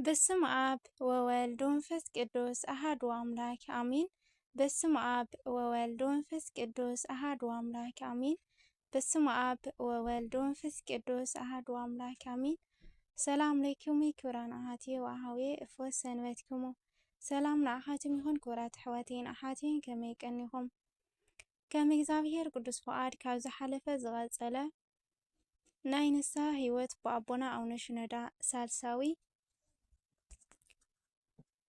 በስመ አብ ወወልድ ወመንፈስ ቅዱስ አሐዱ አምላክ አሜን። በስመ አብ ወወልድ ወመንፈስ ቅዱስ አሐዱ አምላክ አሜን። በስመ አብ ወወልድ ወመንፈስ ቅዱስ አሐዱ አምላክ አሜን። ሰላም ለክሙ ክብራን አሐትየ ወአኀውየ እፎስ ሰንበትክሙ። ሰላም ለአሐትም ይሁን ክብራት ኣሕዋቴን ኣሓቴን ከመይ ቀኒኹም? ከም እግዚአብሔር ቅዱስ ፈቃድ ካብ ዝሓለፈ ዝቐፀለ ናይ ንስሐ ህይወት ብኣቦና ኣቡነ ሽኖዳ ሳልሳዊ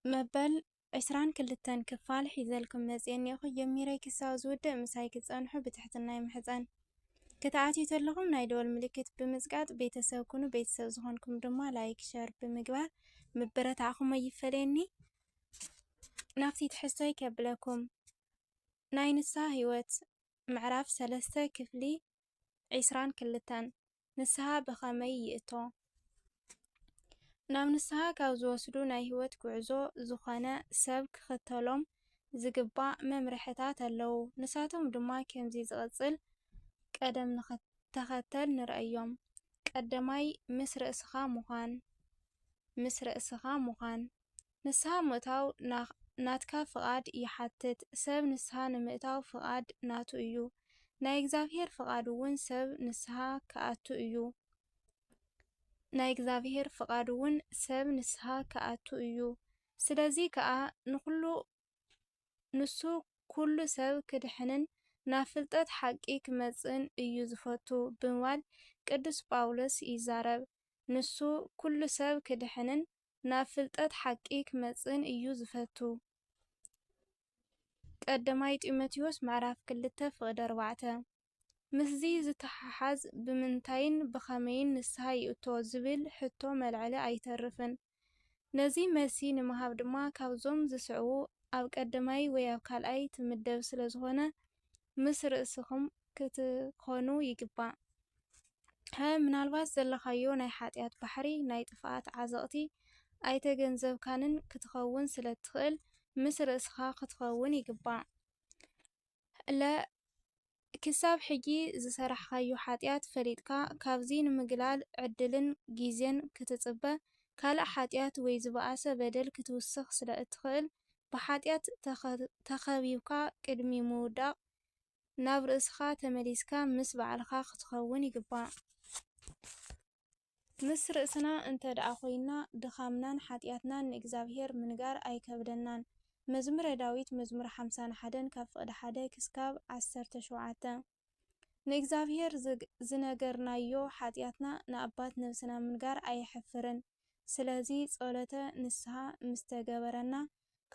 መበል 22 ክፋል ሒዘልኩም መፅአኒ እኹ ጀሚረይ ክሳብ ዝውድእ ምሳይ ክፀንሑ ብትሕትና ይምሕፀን። ክትኣትዩ ተለኹም ናይ ደወል ምልክት ብምዝቃጥ ቤተሰብ ኩኑ። ቤተሰብ ዝኾንኩም ድማ ላይክ ሸር ብምግባር ምበረታዕኹም ይፈለየኒ። ናብቲ ትሕዝቶይ ከብለኩም ናይ ንስሐ ህይወት ምዕራፍ 3 ክፍሊ 22 ንስሐ ብኸመይ ይእቶ? ናብ ንስሐ ካብ ዝወስዱ ናይ ህይወት ጉዕዞ ዝኾነ ሰብ ክኽተሎም ዝግባእ መምርሕታት ኣለዉ። ንሳቶም ድማ ከምዚ ዝቕፅል ቀደም ንኽተኸተል ንርእዮም። ቀዳማይ ምስ ርእስኻ ምዃን ንስሐ ምእታው ናትካ ፍቓድ ይሓትት። ሰብ ንስሐ ንምእታው ፍቓድ ናቱ እዩ። ናይ እግዚአብሔር ፍቓድ እውን ሰብ ንስሐ ክኣቱ እዩ። ስለዚ ከዓ ንሱ ኩሉ ሰብ ክድሕንን ናብ ፍልጠት ሓቂ ክመጽእን እዩ ዝፈቱ ብምባል ቅዱስ ጳውሎስ ይዛረብ። ንሱ ኩሉ ሰብ ክድሕንን ናብ ፍልጠት ሓቂ ክመጽእን እዩ ዝፈቱ። ቀዳማይ ጢሞቴዎስ ምዕራፍ 2:4 ምስዚ ዝተሓሓዝ ብምንታይን ብኸመይን ንስሐ ይእቶ ዝብል ሕቶ መልዕሊ ኣይተርፍን። ነዚ መልሲ ንምሃብ ድማ ካብዞም ዝስዕቡ ኣብ ቀዳማይ ወይ ኣብ ካልኣይ ትምደብ ስለ ዝኾነ ምስ ርእስኹም ክትኾኑ ይግባእ። ምናልባት ዘለኻዮ ናይ ሓጢኣት ባሕሪ ናይ ጥፍኣት ዓዘቕቲ ኣይተገንዘብካንን ክትኸውን ስለ ትኽእል ምስ ርእስኻ ክትኸውን ይግባእ። ክሳብ ሕጂ ዝሰራሕካዮ ሓጢኣት ፈሊጥካ ካብዚ ንምግላል ዕድልን ጊዜን ክትጽበ ካልእ ሓጢኣት ወይ ዝበኣሰ በደል ክትውስኽ ስለ እትኽእል ብሓጢኣት ተኸቢብካ ቅድሚ ምውዳቕ ናብ ርእስኻ ተመሊስካ ምስ ባዕልኻ ክትኸውን ይግባእ። ምስ ርእስና እንተደኣ ኮይና ድኻምናን ሓጢኣትናን ንእግዚአብሔር ምንጋር ኣይከብደናን። መዝሙረ ዳዊት መዝሙር 51 ካብ ፍቕዲ 1 ክሳብ 17 ንእግዚአብሔር ዝነገርናዮ ሓጢኣትና ንኣባት ነብስና ምንጋር ኣይሕፍርን። ስለዚ ጸሎተ ንስሐ ምስ ተገበረና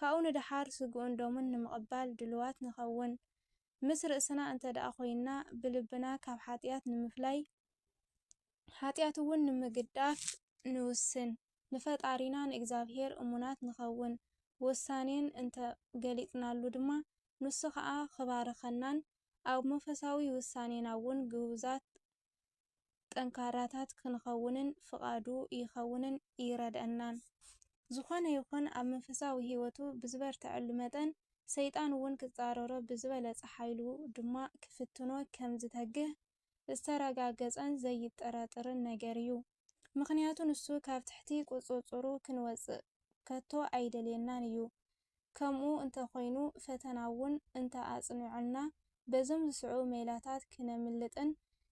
ካብኡ ንድሓር ስጉኡን ደሙን ንምቕባል ድልዋት ንኸውን። ምስ ርእስና እንተደኣ ኮይና ብልብና ካብ ሓጢኣት ንምፍላይ ሓጢኣት እውን ንምግዳፍ ንውስን። ንፈጣሪና ንእግዚአብሔር እሙናት ንኸውን። ውሳኔን እንተ ገሊጽናሉ ድማ ንሱ ከዓ ክባርኸናን ኣብ መንፈሳዊ ውሳኔና እውን ግቡዛት ጠንካራታት ክንኸውንን ፍቓዱ ይኸውንን ይረድአናን። ዝኾነ ይኹን ኣብ መንፈሳዊ ህይወቱ ብዝበርትዐሉ መጠን ሰይጣን እውን ክጻረሮ ብዝበለጸ ሓይሉ ድማ ክፍትኖ ከም ዝተግህ ዝተረጋገፀን ዘይጠራጠርን ነገር እዩ። ምክንያቱ ንሱ ካብ ትሕቲ ቁፅጽሩ ክንወፅእ ከቶ ኣይደልየናን እዩ። ከምኡ እንተኾይኑ ፈተና እውን እንተኣጽኒዑልና በዞም ዝስዑ ሜላታት ክነምልጥን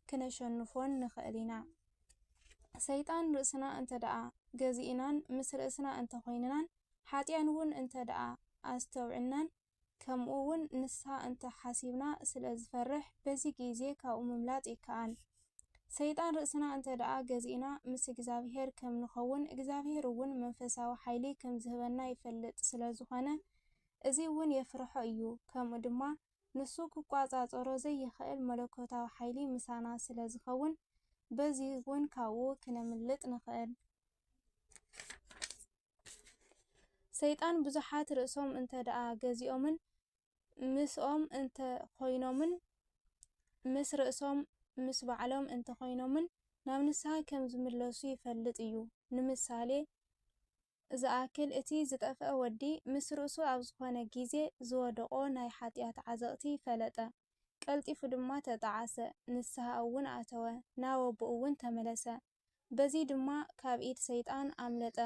ክነሸንፎን ንኽእል ኢና። ሰይጣን ርእስና እንተደኣ ገዚእናን ምስ ርእስና እንተኾይንናን ሓጢኣን እውን እንተደኣ ኣስተውዕልናን ከምኡ እውን ንስሐ እንተሓሲብና ስለ ዝፈርሕ በዚ ግዜ ካብኡ ምምላጥ ይከኣል። ሰይጣን ርእስና እንተደኣ ገዚእና ምስ እግዚአብሔር ከም ንኸውን እግዚአብሔር እውን መንፈሳዊ ሓይሊ ከም ዝህበና ይፈልጥ ስለ ዝኾነ እዚ እውን የፍርሖ እዩ። ከምኡ ድማ ንሱ ክቋጻጸሮ ዘይኽእል መለኮታዊ ሓይሊ ምሳና ስለ ዝኸውን በዚ እውን ካብኡ ክነምልጥ ንኽእል። ሰይጣን ብዙሓት ርእሶም እንተደኣ ገዚኦምን ምስኦም እንተኾይኖምን ምስ ርእሶም ምስ ባዕሎም እንተኾይኖምን ናብ ንስሐ ከም ዝምለሱ ይፈልጥ እዩ። ንምሳሌ ዝኣክል እቲ ዝጠፍአ ወዲ ምስ ርእሱ ኣብ ዝኾነ ግዜ ዝወደቆ ናይ ሓጢኣት ዓዘቕቲ ፈለጠ። ቀልጢፉ ድማ ተጣዓሰ፣ ንስሐ እውን ኣተወ፣ ናብ ኣቦኡ እውን ተመለሰ። በዚ ድማ ካብ ኢድ ሰይጣን ኣምለጠ።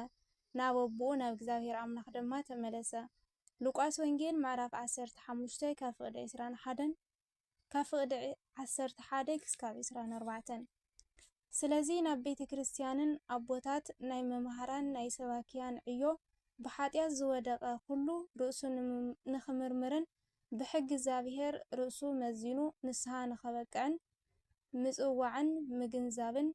ናበቦኡ ናብ እግዚአብሔር አምላኽ ድማ ተመለሰ። ሉቃስ ወንጌል ምዕራፍ 15 ካብ ፍቅዲ 21 ካብ ፍቅዲ 11 ክሳብ 24። ስለዚ ናብ ቤተ ክርስቲያንን አቦታት ናይ መምሃራን ናይ ሰባክያን ዕዮ ብኃጢአት ዝወደቀ ኩሉ ርእሱ ንኽምርምርን ብሕጊ እግዚአብሔር ርእሱ መዚኑ ንስሐ ንኸበቅዕን ምጽዋዕን ምግንዛብን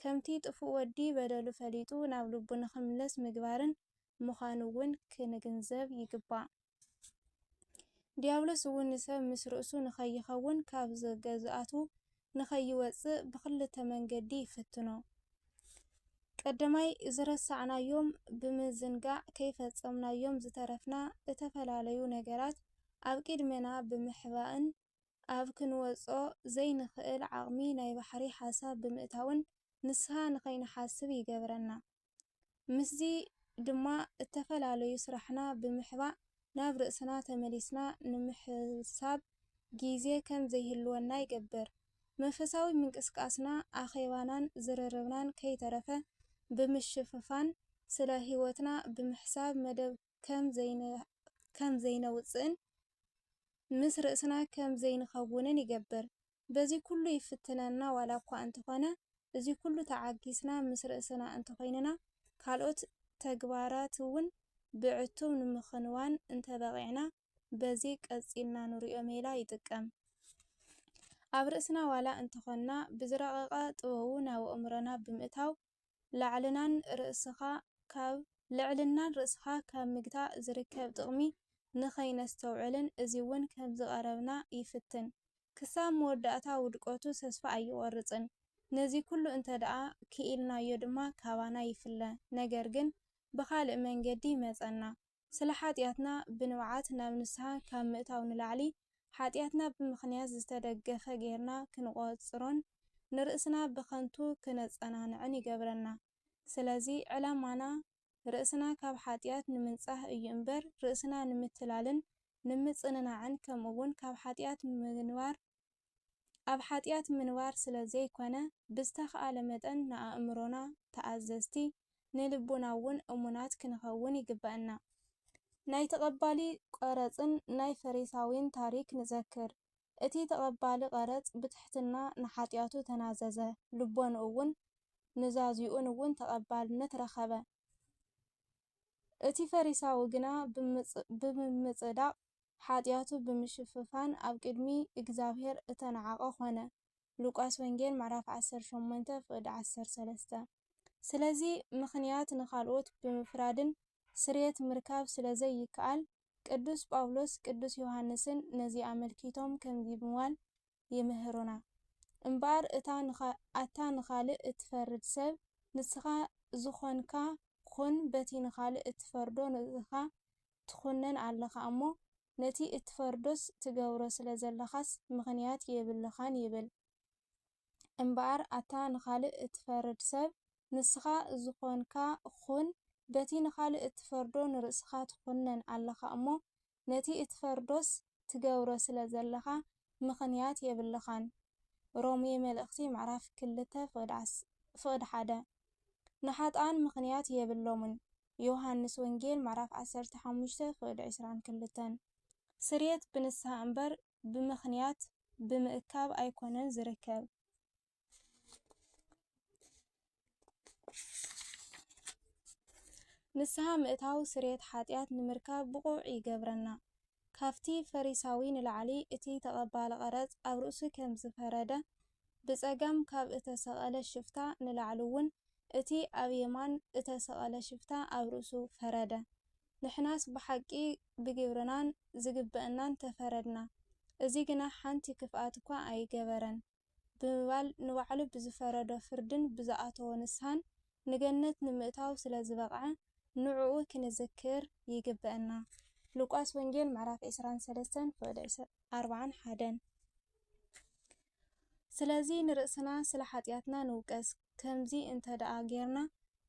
ከምቲ ጥፉእ ወዲ በደሉ ፈሊጡ ናብ ልቡ ንኽምለስ ምግባርን ምዃኑ እውን ክንግንዘብ ይግባእ። ዲያብሎስ እውን ንሰብ ምስ ርእሱ ንኸይኸውን ካብ ገዝኣቱ ንኸይወፅእ ብክልተ መንገዲ ይፍትኖ። ቀዳማይ ዝረሳዕናዮም ብምዝንጋዕ ከይፈጸምናዮም ዝተረፍና ዝተፈላለዩ ነገራት ኣብ ቅድሜና ብምሕባእን ኣብ ክንወጾ ዘይንኽእል ዓቕሚ ናይ ባሕሪ ሓሳብ ብምእታውን ንስሐ ንኸይንሓስብ ይገብረና። ምስዚ ድማ ዝተፈላለዩ ስራሕና ብምሕባእ ናብ ርእስና ተመሊስና ንምሕሳብ ጊዜ ከም ዘይህልወና ይገብር። መንፈሳዊ ምንቅስቃስና ኣኼባናን ዝርርብናን ከይተረፈ ብምሽፍፋን ስለ ህይወትና ብምሕሳብ መደብ ከም ዘይነውፅእን ምስ ርእስና ከም ዘይንኸውንን ይገብር። በዚ ኩሉ ይፍትነና ዋላ እኳ እንተኾነ እዚ ኩሉ ተዓጊስና ምስ ርእስና እንተኾይንና ካልኦት ተግባራት እውን ብዕቱብ ንምኽንዋን እንተበቂዕና በዚ ቀፂልና ንሪኦ ሜላ ይጥቀም። ኣብ ርእስና ዋላ እንተኾንና ብዝረቐቐ ጥበቡ ናብ ኣእምሮና ብምእታው ልዕልናን ርእስኻ ካብ ምግታእ ዝርከብ ጥቕሚ ንኸይነስተውዕልን እዚ እውን ከም ዝቐረብና ይፍትን። ክሳብ መወዳእታ ውድቀቱ ተስፋ ኣይቆርፅን። ነዚ ኩሉ እንተ ደኣ ክኢልናዮ ድማ ካባና ይፍለ። ነገር ግን ብኻልእ መንገዲ ይመፀና። ስለ ሓጢአትና ብንብዓት ናብ ንስሐ ካብ ምእታው ንላዕሊ ሓጢአትና ብምኽንያት ዝተደገፈ ጌርና ክንቆፅሮን ንርእስና ብኸንቱ ክነፀናንዕን ይገብረና። ስለዚ ዕላማና ርእስና ካብ ሓጢአት ንምንጻህ እዩ እምበር ርእስና ንምትላልን ንምጽንናዕን ከምኡውን ኣብ ሓጢአት ምንባር ስለ ዘይኮነ ብዝተኸኣለ መጠን ንኣእምሮና ተኣዘዝቲ ንልቡና እውን እሙናት ክንኸውን ይግበአና። ናይ ተቐባሊ ቀረፅን ናይ ፈሪሳዊን ታሪክ ንዘክር። እቲ ተቐባሊ ቀረፅ ብትሕትና ንሓጢአቱ ተናዘዘ፣ ልቦኑ እውን ንዛዚኡን እውን ተቐባልነት ረኸበ። እቲ ፈሪሳዊ ግና ብምምጽዳቕ ሓጢአቱ ብምሽፍፋን ኣብ ቅድሚ እግዚአብሔር እተነዓቐ ኾነ። ሉቃስ ወንጌል ምዕራፍ 18 ፍቅዲ 13። ስለዚ ምኽንያት ንኻልኦት ብምፍራድን ስርየት ምርካብ ስለ ዘይከኣል ቅዱስ ጳውሎስ ቅዱስ ዮሃንስን ነዚ ኣመልኪቶም ከምዚ ብምባል ይምህሩና። እምበኣር ኣታ ንኻልእ እትፈርድ ሰብ ንስኻ ዝኾንካ ኩን፣ በቲ ንኻልእ እትፈርዶ ንስኻ ትኹነን ኣለኻ እሞ ነቲ እትፈርዶስ ትገብሮ ስለ ዘለኻስ ምኽንያት የብልኻን ይብል። እምበኣር ኣታ ንኻልእ እትፈርድ ሰብ ንስኻ ዝኾንካ ኩን፣ በቲ ንኻልእ እትፈርዶ ንርእስኻ ትኹነን ኣለኻ እሞ ነቲ እትፈርዶስ ትገብሮ ስለ ዘለኻ ምኽንያት የብልኻን። ሮሜ መልእኽቲ ምዕራፍ 2 ፍቅዲ 1። ንሓጣን ምኽንያት የብሎምን። ዮሃንስ ወንጌል ምዕራፍ 15 ፍቅዲ 22። ስርየት ብንስሐ እምበር ብምኽንያት ብምእካብ ኣይኮነን ዝርከብ። ንስሐ ምእታው ስርየት ሓጢአት ንምርካብ ብቑዕ ይገብረና። ካብቲ ፈሪሳዊ ንላዕሊ እቲ ተቐባሊ ቀረፅ ኣብ ርእሱ ከም ዝፈረደ ብጸጋም ካብ እተሰቐለ ሽፍታ ንላዕሊ እውን እቲ ኣብ የማን እተሰቐለ ሽፍታ ኣብ ርእሱ ፈረደ። ንሕናስ ብሓቂ ብግብርናን ዝግበአናን ተፈረድና። እዚ ግና ሓንቲ ክፍኣት እኳ ኣይገበረን ብምባል ንባዕሉ ብዝፈረዶ ፍርድን ብዝኣተዎ ንስሐን ንገነት ንምእታው ስለ ዝበቕዐ ንዕኡ ክንዝክር ይግበአና። ሉቃስ ወንጌል ምዕራፍ 23 ፍቅዲ 41። ስለዚ ንርእስና ስለ ሓጢአትና ንውቀስ። ከምዚ እንተ ደኣ ጌርና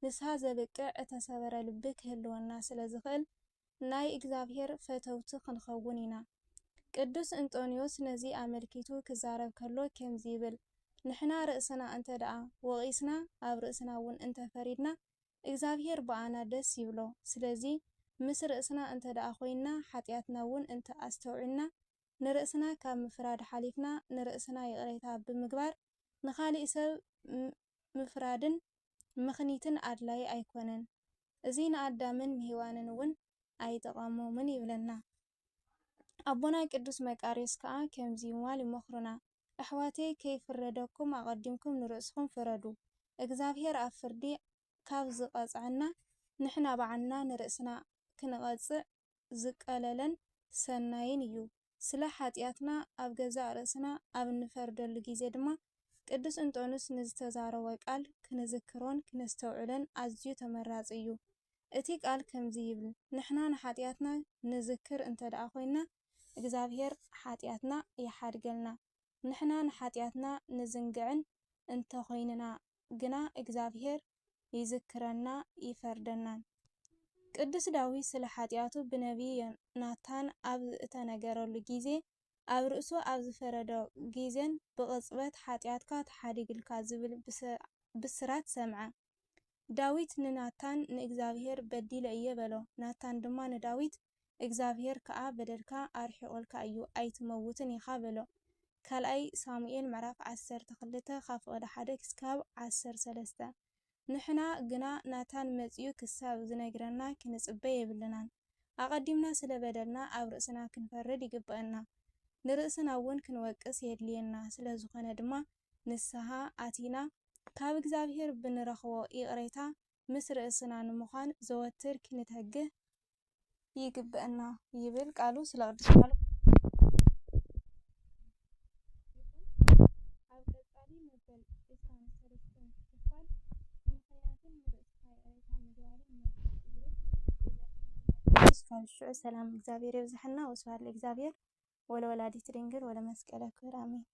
ንስሐ ዘብቅዕ እተሰበረ ልቢ ክህልወና ስለ ዝኽእል ናይ እግዚአብሔር ፈተውቲ ክንኸውን ኢና። ቅዱስ እንጦንዮስ ነዚ ኣመልኪቱ ክዛረብ ከሎ ከምዚ ይብል። ንሕና ርእስና እንተ ደኣ ወቒስና ኣብ ርእስና እውን እንተፈሪድና እግዚአብሔር በአና ደስ ይብሎ። ስለዚ ምስ ርእስና እንተ ደኣ ኮይና ሓጢያትና እውን እንተ ኣስተውዕልና ንርእስና ካብ ምፍራድ ሓሊፍና ንርእስና ይቕሬታ ብምግባር ንኻሊእ ሰብ ምፍራድን ምኽኒትን ኣድላይ ኣይኮነን። እዚ ንኣዳምን ንሄዋንን እውን ኣይጠቐሞምን ይብለና። ኣቦና ቅዱስ መቃርዮስ ከዓ ከምዚ በማል ይመኽሩና። ኣሕዋተይ ከይፍረደኩም ኣቐዲምኩም ንርእስኩም ፍረዱ። እግዚአብሔር ኣብ ፍርዲ ካብ ዝቐጽዐና ንሕና ባዕልና ንርእስና ክንቐጽዕ ዝቀለለን ሰናይን እዩ። ስለ ሓጢያትና ኣብ ገዛእ ርእስና ኣብ እንፈርደሉ ጊዜ ድማ ቅዱስ እንጦንስ ንዝተዛረቦ ቃል ክንዝክሮን ክነስተውዕለን ኣዝዩ ተመራፂ እዩ። እቲ ቃል ከምዚ ይብል፣ ንሕና ንሓጢያትና ንዝክር እንተ ደኣ ኮይና እግዚአብሔር ሓጢያትና ይሓድገልና። ንሕና ንሓጢያትና ንዝንግዕን እንተ ኮይንና ግና እግዚአብሔር ይዝክረና ይፈርደናን። ቅዱስ ዳዊት ስለ ሓጢያቱ ብነቢይ ናታን ኣብ እተነገረሉ ጊዜ ኣብ ርእሱ ኣብ ዝፈረዶ ጊዜን ብቕጽበት ሓጢያትካ ተሓዲግልካ ዝብል ብስራት ሰምዐ። ዳዊት ንናታን ንእግዚአብሔር በዲለ እየ በሎ። ናታን ድማ ንዳዊት እግዚአብሔር ከዓ በደልካ ኣርሒቑልካ እዩ ኣይትመውትን ኢኻ በሎ። ካልኣይ ሳሙኤል ምዕራፍ 12 ካብ ፍቕዲ 1 ክሳብ 13። ንሕና ግና ናታን መጺኡ ክሳብ ዝነግረና ክንጽበ የብልናን። ኣቐዲምና ስለ በደልና ኣብ ርእስና ክንፈርድ ይግብአና፣ ንርእስና እውን ክንወቅስ የድልየና። ስለ ዝኾነ ድማ ንስሓ ኣቲና ካብ እግዚአብሔር ብንረኽቦ ይቕሬታ ምስ ርእስና ንምዃን ዘወትር ክንተግህ ይግብአና ይብል ቃሉ። ስለ ቅዱስ ቃሉ ኣብ ቀጻሊ መበል 23 ክፋል ምኽንያትን ንርእስካ ይቕሬታ ምግባርን ካብ ሽዑ ሰላም እግዚአብሔር ይብዝሐና። ወስብሐት ለእግዚአብሔር ወለወላዲቱ ድንግል ወለመስቀለ ክብር አሜን።